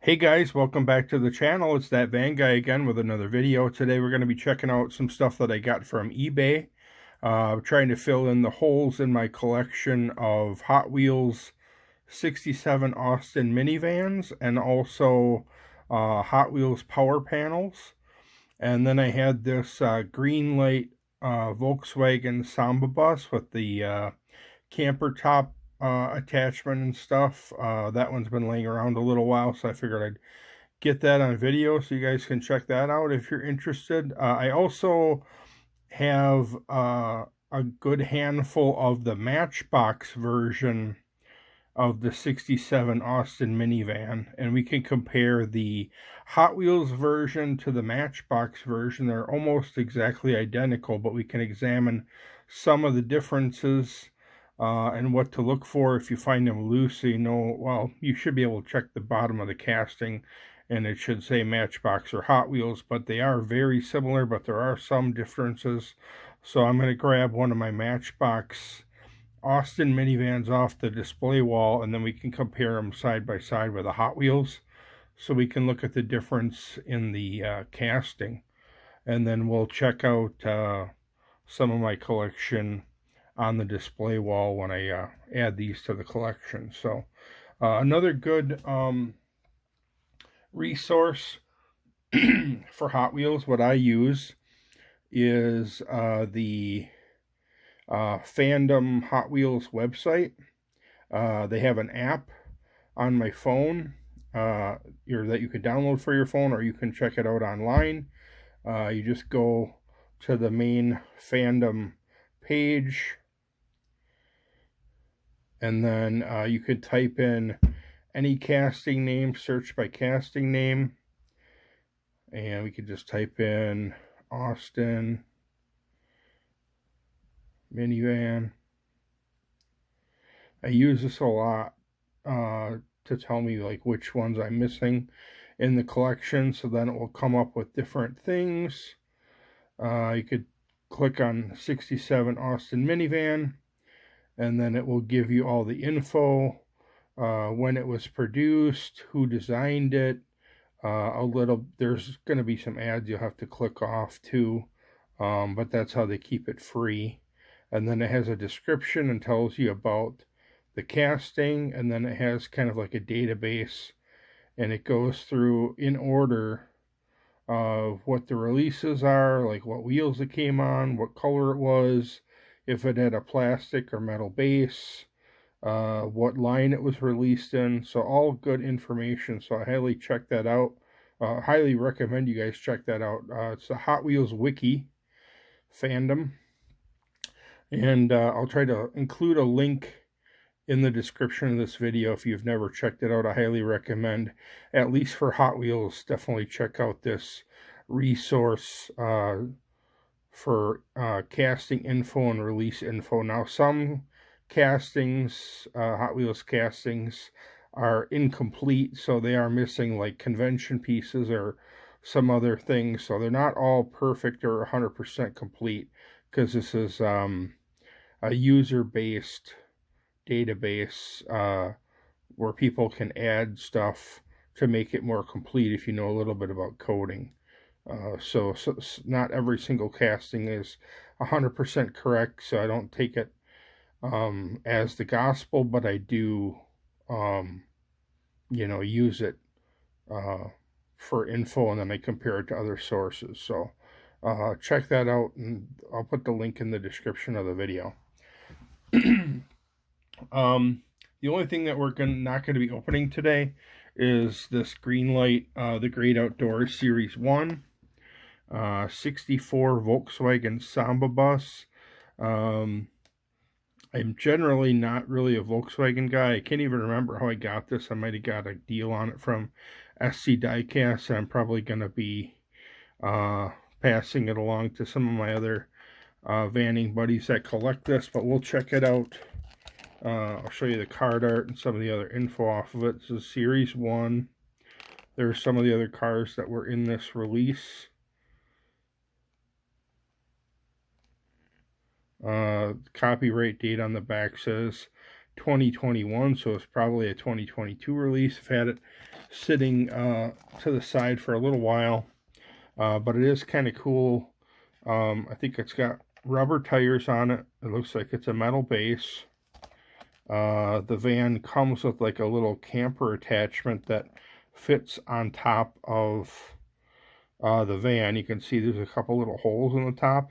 Hey guys, welcome back to the channel. It's that Van Guy again with another video. Today we're going to be checking out some stuff that I got from eBay. Trying to fill in the holes in my collection of Hot Wheels 67 Austin minivans and also Hot Wheels power panels. And then I had this Greenlight Volkswagen Samba bus with the camper top attachment and stuff. That one's been laying around a little while, so I figured I'd get that on video so you guys can check that out if you're interested. I also have a good handful of the Matchbox version of the 67 Austin minivan, and we can compare the Hot Wheels version to the Matchbox version. They're almost exactly identical, but we can examine some of the differences and what to look for if you find them loose, so you know, well, you should be able to check the bottom of the casting and it should say Matchbox or Hot Wheels, but they are very similar, but there are some differences. So I'm going to grab one of my Matchbox Austin minivans off the display wall, and then we can compare them side by side with the Hot Wheels, so we can look at the difference in the casting, and then we'll check out some of my collection on the display wall when I add these to the collection. So another good resource for Hot Wheels, what I use is the Fandom Hot Wheels website. They have an app on my phone that you can download for your phone, or you can check it out online. You just go to the main Fandom page, and then you could type in any casting name, search by casting name, and we could just type in Austin minivan. I use this a lot to tell me like which ones I'm missing in the collection, so then it will come up with different things. You could click on 67 Austin minivan, and then it will give you all the info, when it was produced, who designed it, there's going to be some ads you'll have to click off too, but that's how they keep it free. And then it has a description and tells you about the casting, and then it has kind of like a database, and it goes through in order of what the releases are, like what wheels it came on, what color it was, if it had a plastic or metal base, what line it was released in. So all good information, so I highly check that out. Highly recommend you guys check that out. It's the Hot Wheels Wiki Fandom, and I'll try to include a link in the description of this video. If you've never checked it out, I highly recommend, at least for Hot Wheels, definitely check out this resource for casting info and release info. Now, some castings, Hot Wheels castings, are incomplete, so they are missing like convention pieces or some other things, so they're not all perfect or 100% complete, because this is a user-based database where people can add stuff to make it more complete if you know a little bit about coding. So not every single casting is 100% correct, so I don't take it as the gospel, but I do use it for info, and then I compare it to other sources. So check that out, and I'll put the link in the description of the video. The only thing that we're not going to be opening today is this Greenlight, the Great Outdoors Series 1 64 Volkswagen Samba bus. I'm generally not really a Volkswagen guy. I can't even remember how I got this. I might have got a deal on it from SC Diecast, and I'm probably going to be passing it along to some of my other vanning buddies that collect this, but we'll check it out. I'll show you the card art and some of the other info off of it. This is Series 1. There's some of the other cars that were in this release. Copyright date on the back says 2021, so it's probably a 2022 release. I've had it sitting to the side for a little while, but it is kind of cool. I think it's got rubber tires on it. It looks like it's a metal base. The van comes with like a little camper attachment that fits on top of the van. You can see there's a couple little holes in the top.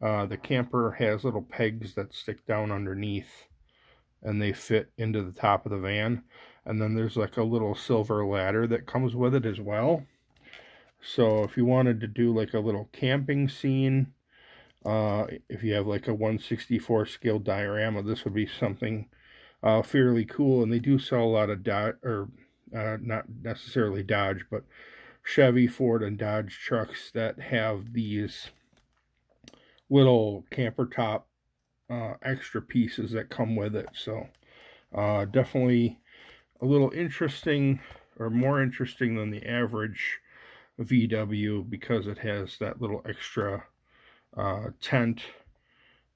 The camper has little pegs that stick down underneath, and they fit into the top of the van. And then there's like a little silver ladder that comes with it as well. So if you wanted to do like a little camping scene, if you have like a 1/64 scale diorama, this would be something fairly cool. And they do sell a lot of Dodge, or not necessarily Dodge, but Chevy, Ford, and Dodge trucks that have these little camper top extra pieces that come with it. So definitely a little interesting, or more interesting than the average VW, because it has that little extra tent,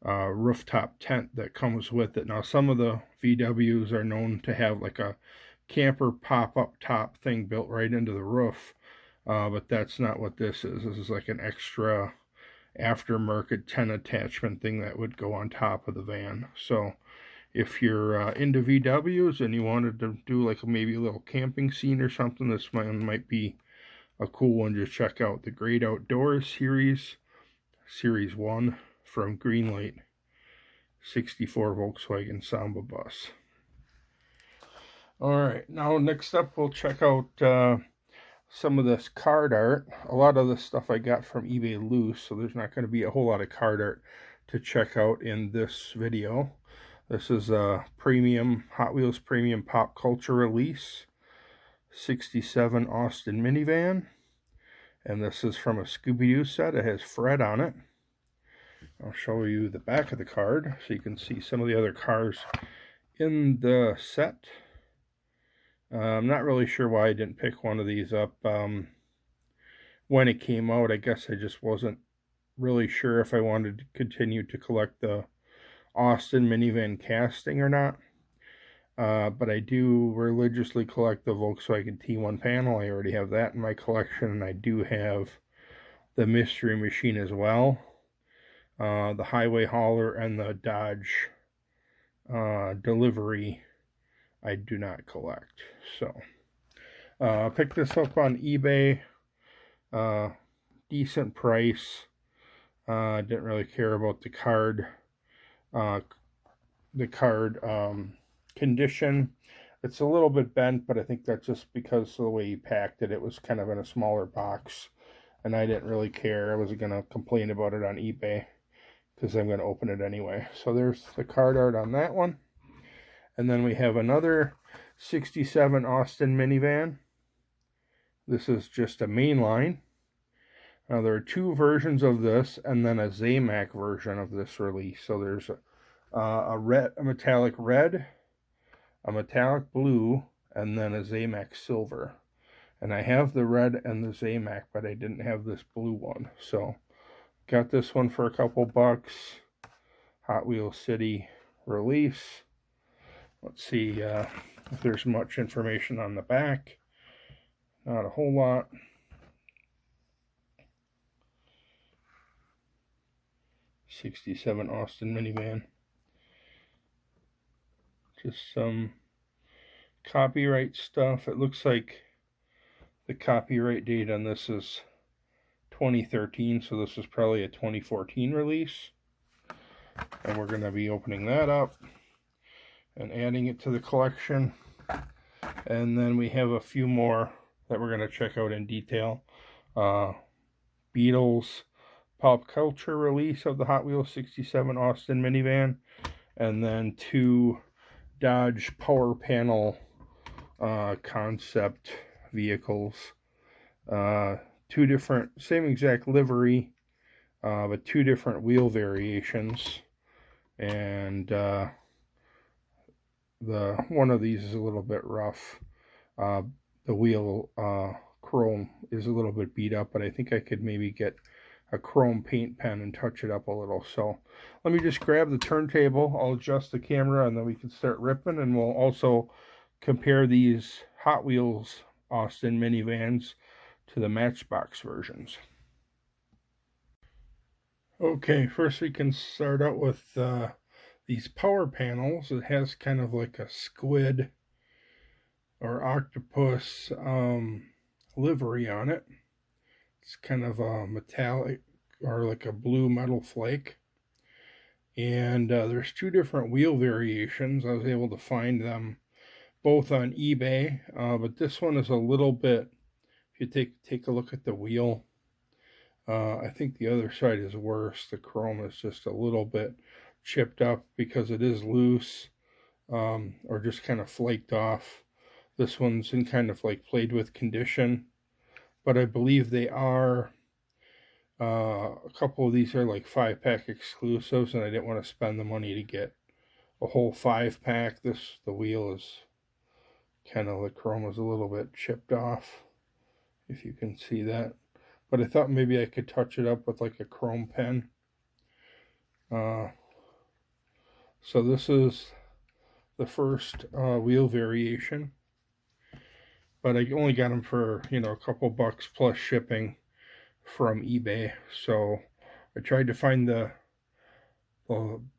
rooftop tent that comes with it. Now some of the VWs are known to have like a camper pop-up top thing built right into the roof, but that's not what this is. This is like an extra aftermarket tent attachment thing that would go on top of the van. So if you're into VWs and you wanted to do like maybe a little camping scene or something, this might be a cool one to check out. The Great Outdoors Series 1 from Greenlight 64 Volkswagen Samba bus. Alright, now next up we'll check out some of this card art. A lot of this stuff I got from eBay loose, so there's not going to be a whole lot of card art to check out in this video. This is a premium Hot Wheels Premium Pop Culture Release 67 Austin minivan, and this is from a Scooby-Doo set. It has Fred on it. I'll show you the back of the card so you can see some of the other cars in the set. I'm not really sure why I didn't pick one of these up when it came out. I guess I just wasn't really sure if I wanted to continue to collect the Austin minivan casting or not. But I do religiously collect the Volkswagen T1 panel. I already have that in my collection, and I do have the Mystery Machine as well. The Highway Hauler and the Dodge Delivery I do not collect. So I picked this up on eBay. Decent price. Didn't really care about the card condition. It's a little bit bent, but I think that's just because of the way he packed it. It was kind of in a smaller box, and I didn't really care. I wasn't going to complain about it on eBay because I'm going to open it anyway. So there's the card art on that one. And then we have another 67 Austin minivan. This is just a mainline. Now there are two versions of this, and then a Zamac version of this release. So there's a metallic red, a metallic blue, and then a Zamac silver. And I have the red and the Zamac, but I didn't have this blue one. So got this one for a couple bucks. Hot Wheels City release. Let's see if there's much information on the back. Not a whole lot. '67 Austin minivan. Just some copyright stuff. It looks like the copyright date on this is 2013, so this is probably a 2014 release. And we're going to be opening that up and adding it to the collection. And then we have a few more that we're going to check out in detail. Beatles Pop Culture release of the Hot Wheels 67 Austin minivan, and then two Dodge Power Panel concept vehicles. Two different, same exact livery, but two different wheel variations. And the one of these is a little bit rough. The wheel chrome is a little bit beat up, but I think I could maybe get a chrome paint pen and touch it up a little. So let me just grab the turntable. I'll adjust the camera, and then we can start ripping, and we'll also compare these Hot Wheels Austin minivans to the Matchbox versions. Okay, first we can start out with these power panels. It has kind of like a squid or octopus livery on it. It's kind of a metallic or like a blue metal flake. And there's two different wheel variations. I was able to find them both on eBay, but this one is a little bit, if you take a look at the wheel, I think the other side is worse. The chrome is just a little bit chipped up because it is loose, or just kind of flaked off. This one's in kind of like played with condition, but I believe they are, a couple of these are like 5-pack exclusives, and I didn't want to spend the money to get a whole 5-pack. The wheel is kind of, the chrome is a little bit chipped off, if you can see that. But I thought maybe I could touch it up with like a chrome pen. So this is the first wheel variation, but I only got them for, a couple bucks plus shipping from eBay. So I tried to find the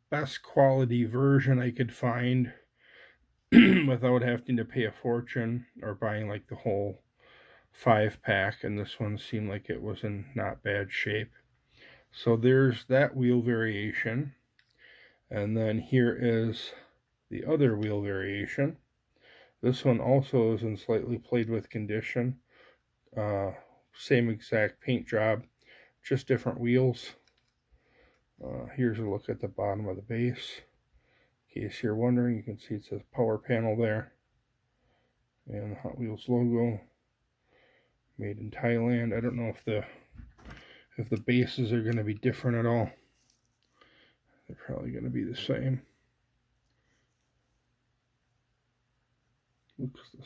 best quality version I could find without having to pay a fortune or buying like the whole 5-pack, and this one seemed like it was in not bad shape. So there's that wheel variation, and then here is the other wheel variation. This one also is in slightly played with condition, same exact paint job, just different wheels. Here's a look at the bottom of the base. In case you're wondering, you can see it says power panel there, and the Hot Wheels logo, made in Thailand. I don't know if the bases are going to be different at all. They're probably going to be the same. Looks the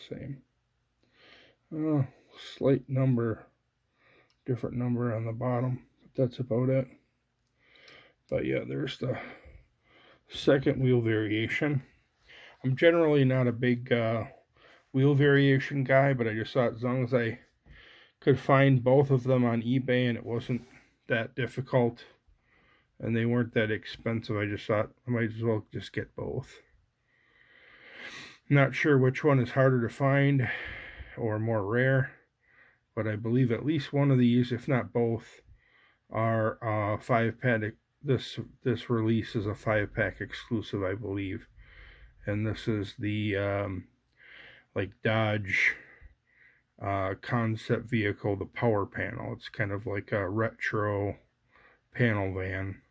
same. Slight number, different number on the bottom, but that's about it. But yeah, there's the second wheel variation. I'm generally not a big wheel variation guy, but I just thought as long as I could find both of them on eBay and it wasn't that difficult and they weren't that expensive, I just thought I might as well just get both. Not sure which one is harder to find or more rare, but I believe at least one of these, if not both, are 5-pack. This release is a 5-pack exclusive, I believe, and this is the like Dodge concept vehicle, the power panel. It's kind of like a retro panel van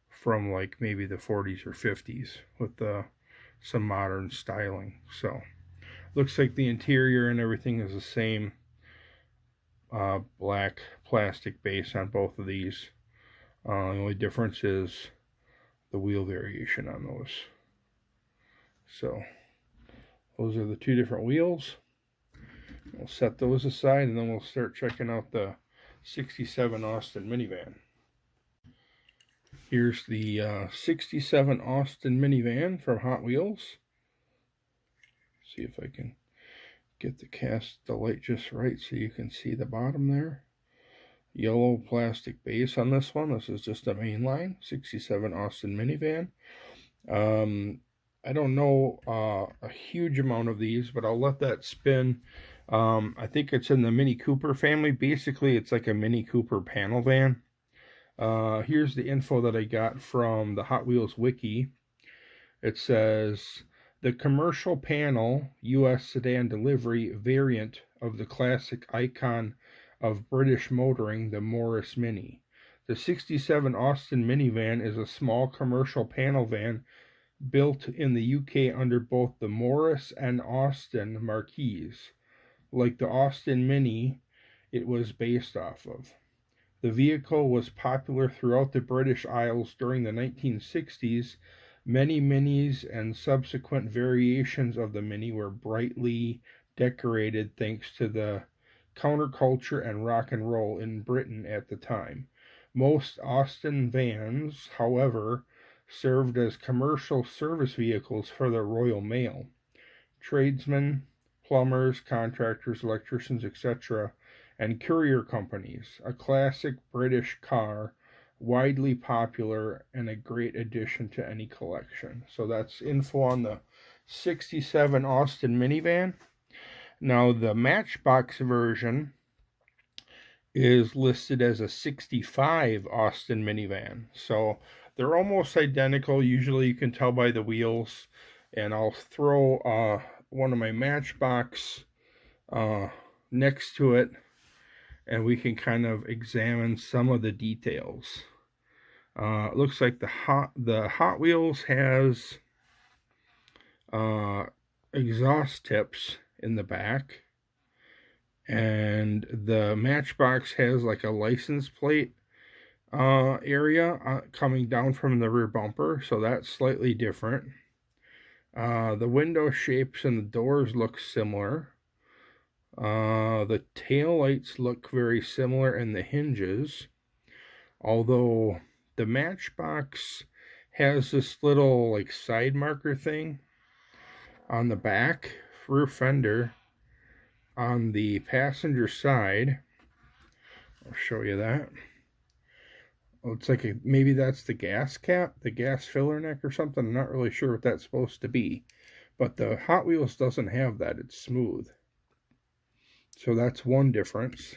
from like maybe the 40s or 50s with some modern styling. So looks like the interior and everything is the same, black plastic base on both of these. The only difference is the wheel variation on those. So those are the two different wheels. We'll set those aside, and then we'll start checking out the 67 Austin minivan. Here's the 67 Austin minivan from Hot Wheels. See if I can get the light just right so you can see the bottom there. Yellow plastic base on this one. This is just a mainline 67 Austin minivan. I don't know a huge amount of these, but I'll let that spin. I think it's in the Mini Cooper family. Basically, it's like a Mini Cooper panel van. Here's the info that I got from the Hot Wheels wiki. It says, the commercial panel U.S. sedan delivery variant of the classic icon of British motoring, the Morris Mini. The 67 Austin minivan is a small commercial panel van built in the UK under both the Morris and Austin marques, like the Austin Mini it was based off of. The vehicle was popular throughout the British Isles during the 1960s. Many Minis and subsequent variations of the Mini were brightly decorated thanks to the counterculture and rock and roll in Britain at the time. Most Austin vans, however, served as commercial service vehicles for the Royal Mail, tradesmen, plumbers, contractors, electricians, etc., and courier companies. A classic British car, widely popular and a great addition to any collection. So that's info on the 67 Austin minivan. Now the Matchbox version is listed as a 65 Austin minivan. So they're almost identical. Usually you can tell by the wheels. And I'll throw one of my Matchbox next to it, and we can kind of examine some of the details. It looks like the Hot Wheels has exhaust tips in the back, and the Matchbox has like a license plate area coming down from the rear bumper, so that's slightly different. The window shapes and the doors look similar. The tail lights look very similar, and the hinges, although the Matchbox has this little like side marker thing on the back rear fender on the passenger side. I'll show you that. Looks like maybe that's the gas cap, the gas filler neck or something. I'm not really sure what that's supposed to be. But the Hot Wheels doesn't have that. It's smooth. So that's one difference.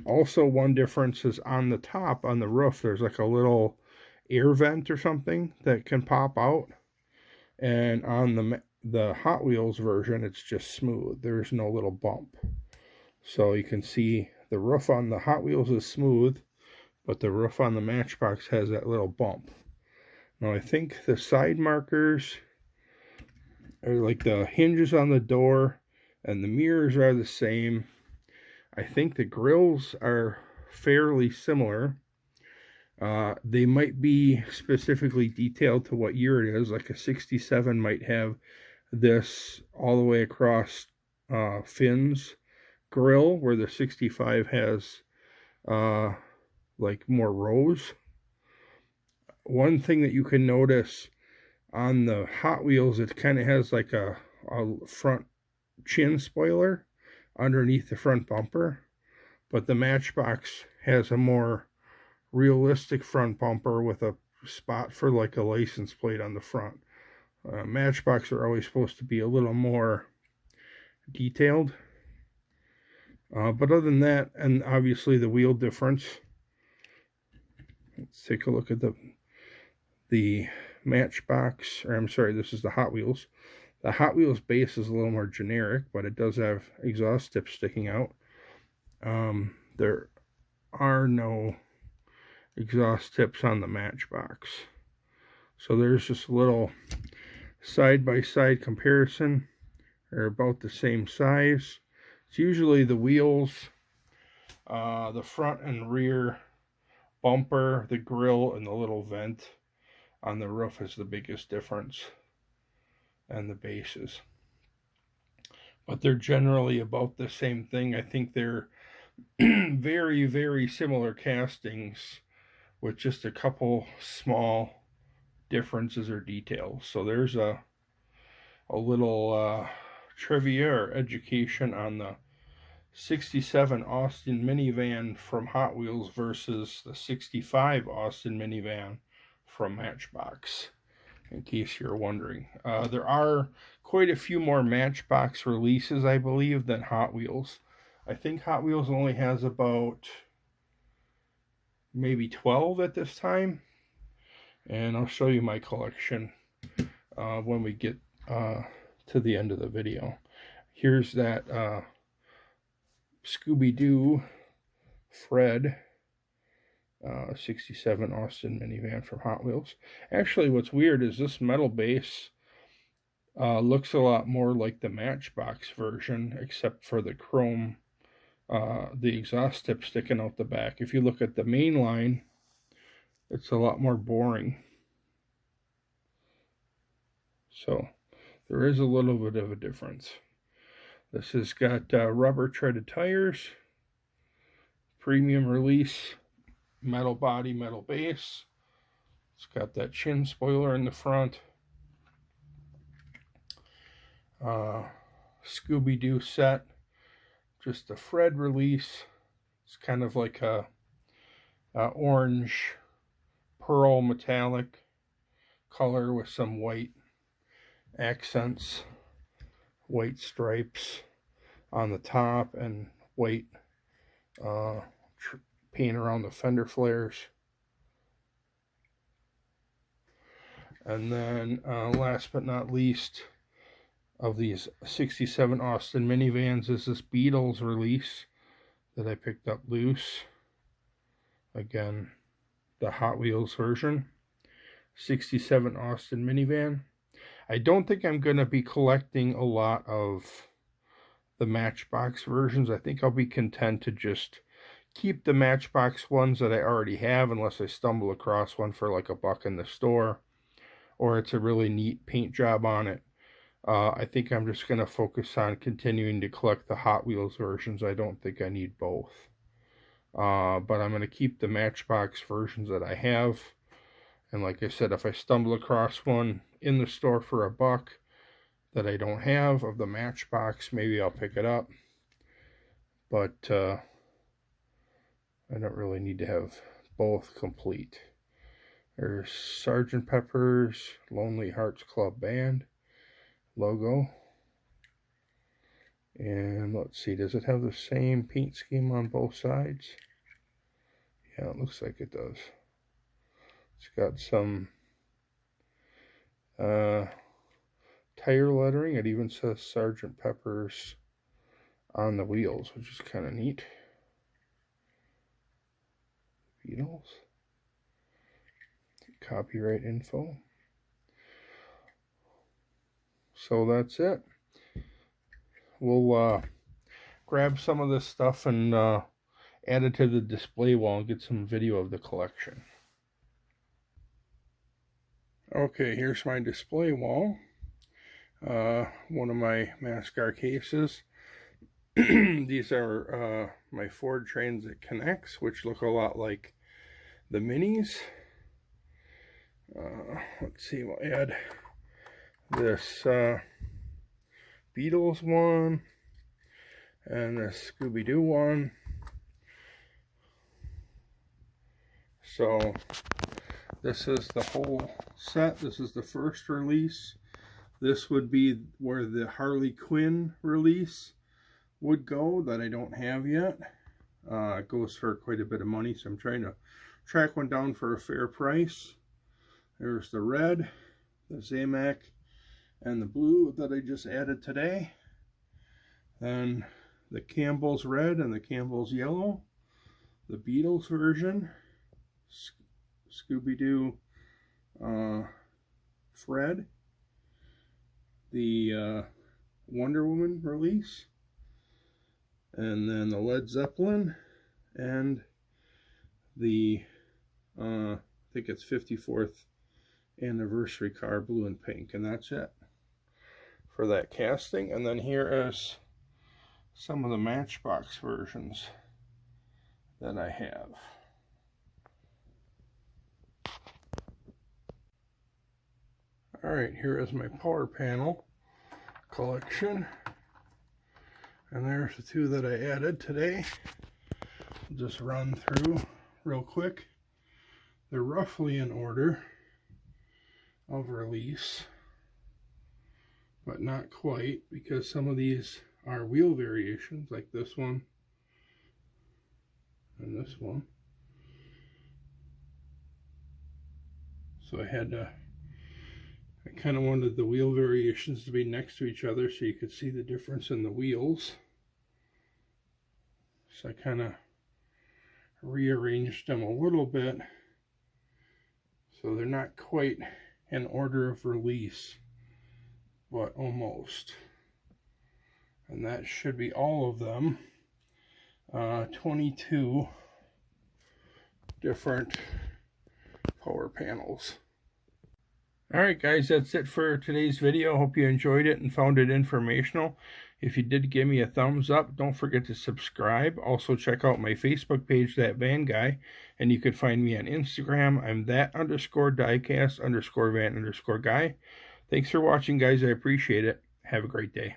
Also, one difference is on the top, on the roof, there's like a little air vent or something that can pop out. And on the Hot Wheels version, it's just smooth. There's no little bump. So you can see the roof on the Hot Wheels is smooth, but the roof on the Matchbox has that little bump. Now I think the side markers are like the hinges on the door, and the mirrors are the same. I think the grills are fairly similar. They might be specifically detailed to what year it is. Like a 67 might have this all the way across fins grill, where the 65 has like more rows. One thing that you can notice on the Hot Wheels, it kind of has like a front chin spoiler underneath the front bumper, but the Matchbox has a more realistic front bumper with a spot for like a license plate on the front. Matchbox are always supposed to be a little more detailed, but other than that, and obviously the wheel difference. Let's take a look at the Matchbox, or I'm sorry, this is the Hot Wheels. The Hot Wheels base is a little more generic, but it does have exhaust tips sticking out. There are no exhaust tips on the Matchbox. So there's just a little side-by-side comparison. They're about the same size. It's usually the wheels, the front and rear bumper, the grill, and the little vent on the roof is the biggest difference, and the bases. But they're generally about the same thing. I think they're very, very similar castings with just a couple small differences or details. So there's a little trivia or education on the 67 Austin minivan from Hot Wheels versus the 65 Austin minivan from Matchbox, in case you're wondering. There are quite a few more Matchbox releases, I believe, than Hot Wheels. I think Hot Wheels only has about maybe 12 at this time, and I'll show you my collection when we get to the end of the video. Here's that Scooby-Doo Fred 67 Austin minivan from Hot Wheels. Actually, what's weird is this metal base looks a lot more like the Matchbox version, except for the chrome, the exhaust tip sticking out the back. If you look at the main line, it's a lot more boring. So there is a little bit of a difference. This has got rubber treaded tires, premium release, metal body, metal base. It's got that chin spoiler in the front. Scooby-Doo set. Just a Fred release. It's kind of like a orange pearl metallic color with some white accents, white stripes on the top, and white paint around the fender flares. And then last but not least, of these 67 Austin minivans is this Beatles release that I picked up loose. Again, the Hot Wheels version. 67 Austin minivan. I don't think I'm going to be collecting a lot of the Matchbox versions. I think I'll be content to just keep the Matchbox ones that I already have, unless I stumble across one for like $1 in the store, or it's a really neat paint job on it. I think I'm just going to focus on continuing to collect the Hot Wheels versions. I don't think I need both. But I'm going to keep the Matchbox versions that I have. And like I said, if I stumble across one in the store for $1 that I don't have of the Matchbox, maybe I'll pick it up. But I don't really need to have both complete. There's Sgt. Pepper's Lonely Hearts Club Band logo. And let's see, does it have the same paint scheme on both sides? Yeah, it looks like it does. It's got some tire lettering. It even says Sgt. Pepper's on the wheels, which is kind of neat. Beatles. Copyright info. So that's it. We'll grab some of this stuff and add it to the display wall and get some video of the collection. Okay, here's my display wall. One of my NASCAR cases. These are my Ford Transit Connects, which look a lot like the Minis. Let's see, we'll add this Beatles one and this Scooby-Doo one. So this is the whole set. This is the first release. This would be where the Harley Quinn release would go that I don't have yet. It goes for quite a bit of money, so I'm trying to track one down for a fair price. There's the red, the Zamac, and the blue that I just added today. Then the Campbell's red and the Campbell's yellow. The Beatles version. Scooby-Doo Fred. The Wonder Woman release. And then the Led Zeppelin. And the, I think it's 54th anniversary car, blue and pink. And that's it for that casting. And then here is some of the Matchbox versions that I have. Alright, here is my power panel collection. And there's the two that I added today. I'll just run through real quick. They're roughly in order of release, but not quite, because some of these are wheel variations, like this one and this one. So I kind of wanted the wheel variations to be next to each other so you could see the difference in the wheels. So I kind of rearranged them a little bit so they're not quite in order of release, but almost. And that should be all of them. 22 different power panels. Alright guys, that's it for today's video. Hope you enjoyed it and found it informational. If you did, give me a thumbs up. Don't forget to subscribe. Also check out my Facebook page, That Van Guy. And you can find me on Instagram. I'm that_diecast_van_guy. Thanks for watching guys. I appreciate it. Have a great day.